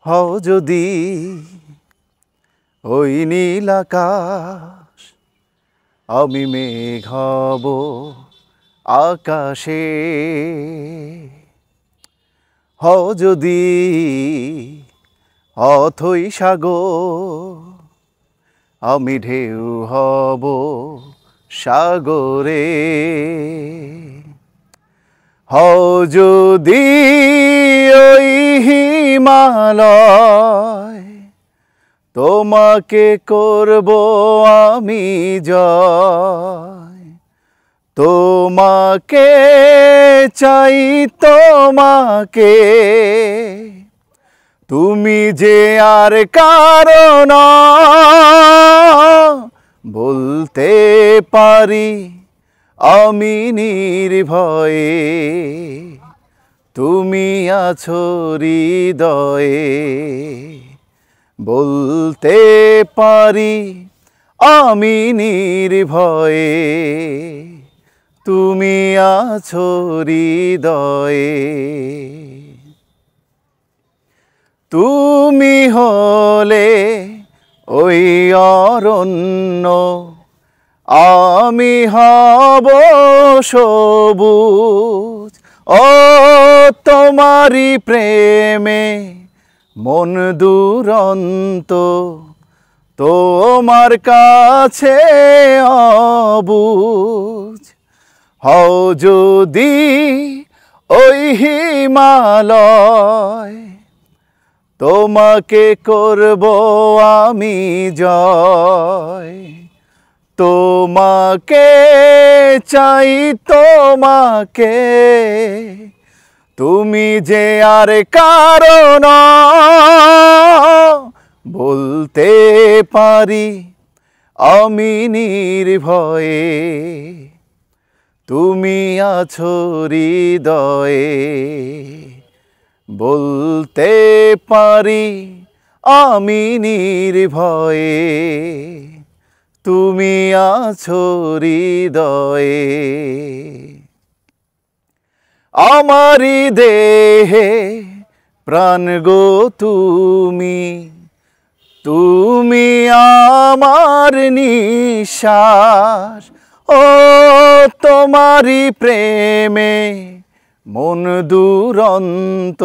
হও যদি ওই নীল আকাশ, আমি মেঘ হব আকাশে। হও যদি অথই সাগর, আমি ঢেউ হব সাগরে। হও যদি ওই হিমালয়, তোমাকে করব আমি জয়। তোমাকে চাই, তোমাকে, তুমি যে আর কারো নও। বলতে পারি আমি নির্ভয়ে, তুমি আছো হৃদয়ে। বলতে পারি আমি নির্ভয়ে, তুমি আছো হৃদয়ে। তুমি হলে ওই অরণ্য, আমি হব সবুজ। ও তোমারি প্রেমে মন দুরন্ত, তোমার কাছে অবুঝ। হও যদি ওই হিমালয়, তোমাকে করব আমি জয়। তোমাকে চাই, তোমাকে, তুমি যে আর কারো নও। বলতে পারি আমি নির্ভয়ে, তুমি আছো হৃদয়ে। বলতে পারি আমি নির্ভয়ে, তুমি আছো হৃদয়ে। আমারি দেহে প্রাণ গো তুমি, তুমি আমার নিঃশ্বাস। ও তোমারি প্রেমে মন দুরন্ত।